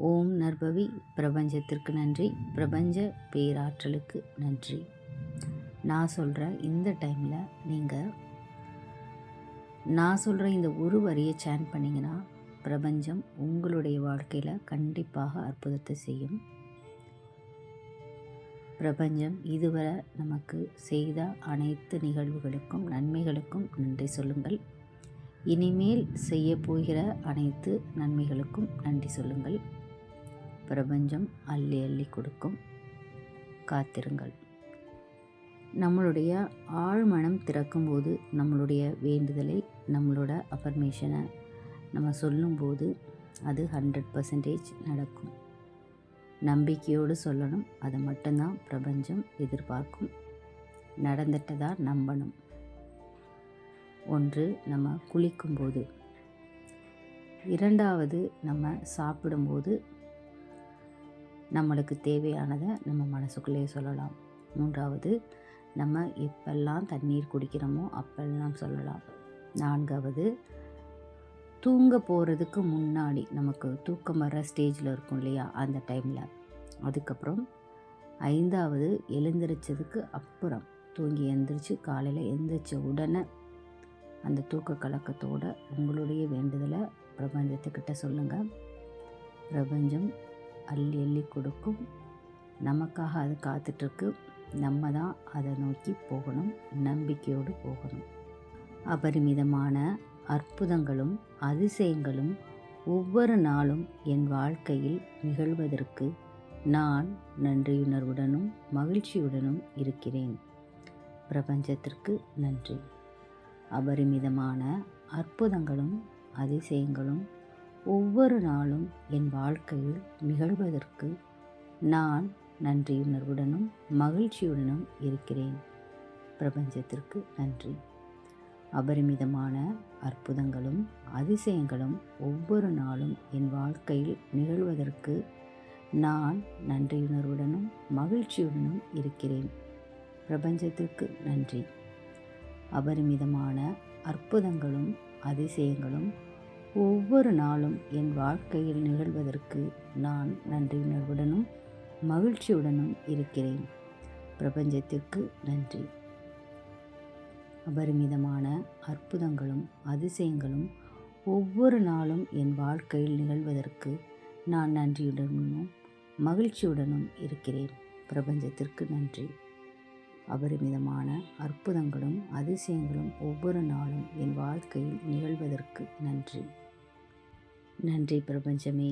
ஓம் நற்பவி பிரபஞ்சத்திற்கு நன்றி, பிரபஞ்ச பேராற்றலுக்கு நன்றி. நான் சொல்கிற இந்த டைமில் நீங்கள் நான் சொல்கிற இந்த ஒரு வரியை சேன் பண்ணிங்கன்னா பிரபஞ்சம் உங்களுடைய வாழ்க்கையில் கண்டிப்பாக அற்புதத்தை செய்யும். பிரபஞ்சம் இதுவரை நமக்கு செய்த அனைத்து நிகழ்வுகளுக்கும் நன்மைகளுக்கும் நன்றி சொல்லுங்கள். இனிமேல் செய்ய போகிற அனைத்து நன்மைகளுக்கும் நன்றி சொல்லுங்கள். பிரபஞ்சம் அள்ளி அள்ளி கொடுக்கும். காத்திருங்கள். நம்மளுடைய ஆழ்மனம் திறக்கும்போது நம்மளுடைய வேண்டுதலை, நம்மளோட அஃபர்மேஷனை நம்ம சொல்லும்போது அது 100% நடக்கும். நம்பிக்கையோடு சொல்லணும். அதை மட்டும்தான் பிரபஞ்சம் எதிர்பார்க்கும். நடந்துட்டதா நம்பணும். ஒன்று, நம்ம குளிக்கும்போது. இரண்டாவது, நம்ம சாப்பிடும்போது நம்மளுக்கு தேவையானதை நம்ம மனசுக்குள்ளேயே சொல்லலாம். மூன்றாவது, நம்ம எப்பெல்லாம் தண்ணீர் குடிக்கிறோமோ அப்பெல்லாம் சொல்லலாம். நான்காவது, தூங்க போகிறதுக்கு முன்னாடி நமக்கு தூக்கம் வர ஸ்டேஜில் இருக்கும் இல்லையா, அந்த டைமில். அதுக்கப்புறம் ஐந்தாவது, எழுந்திரிச்சதுக்கு அப்புறம், தூங்கி எழுந்திரிச்சு காலையில் எழுந்திரிச்ச உடனே அந்த தூக்க கலக்கத்தோடு உங்களுடைய வேண்டுதலை பிரபஞ்சத்துக்கிட்ட சொல்லுங்கள். பிரபஞ்சம் அள்ளி அள்ளி கொடுக்கும். நமக்காக அது காத்துட்ருக்கு. நம்ம தான் அதை நோக்கி போகணும். நம்பிக்கையோடு போகணும். அபரிமிதமான அற்புதங்களும் அதிசயங்களும் ஒவ்வொரு நாளும் என் வாழ்க்கையில் நிகழ்வதற்கு நான் நன்றியுணர்வுடனும் மகிழ்ச்சியுடனும் இருக்கிறேன். பிரபஞ்சத்திற்கு நன்றி. அபரிமிதமான அற்புதங்களும் அதிசயங்களும் ஒவ்வொரு நாளும் என் வாழ்க்கையில் நிகழ்வதற்கு நான் நன்றியுணர்வுடனும் மகிழ்ச்சியுடனும் இருக்கிறேன். பிரபஞ்சத்திற்கு நன்றி. அபரிமிதமான அற்புதங்களும் அதிசயங்களும் ஒவ்வொரு நாளும் என் வாழ்க்கையில் நிகழ்வதற்கு நான் நன்றியுணர்வுடனும் மகிழ்ச்சியுடனும் இருக்கிறேன். பிரபஞ்சத்திற்கு நன்றி. அபரிமிதமான அற்புதங்களும் அதிசயங்களும் ஒவ்வொரு நாளும் என் வாழ்க்கையில் நிகழ்வதற்கு நான் நன்றியுணர்வுடனும் மகிழ்ச்சியுடனும் இருக்கிறேன். பிரபஞ்சத்திற்கு நன்றி. அபரிமிதமான அற்புதங்களும் அதிசயங்களும் ஒவ்வொரு நாளும் என் வாழ்க்கையில் நிகழ்வதற்கு நான் நன்றியுடனும் மகிழ்ச்சியுடனும் இருக்கிறேன். பிரபஞ்சத்திற்கு நன்றி. அபரிமிதமான அற்புதங்களும் அதிசயங்களும் ஒவ்வொரு நாளும் என் வாழ்க்கையில் நிகழ்வதற்கு நன்றி. நன்றி பிரபஞ்சமே.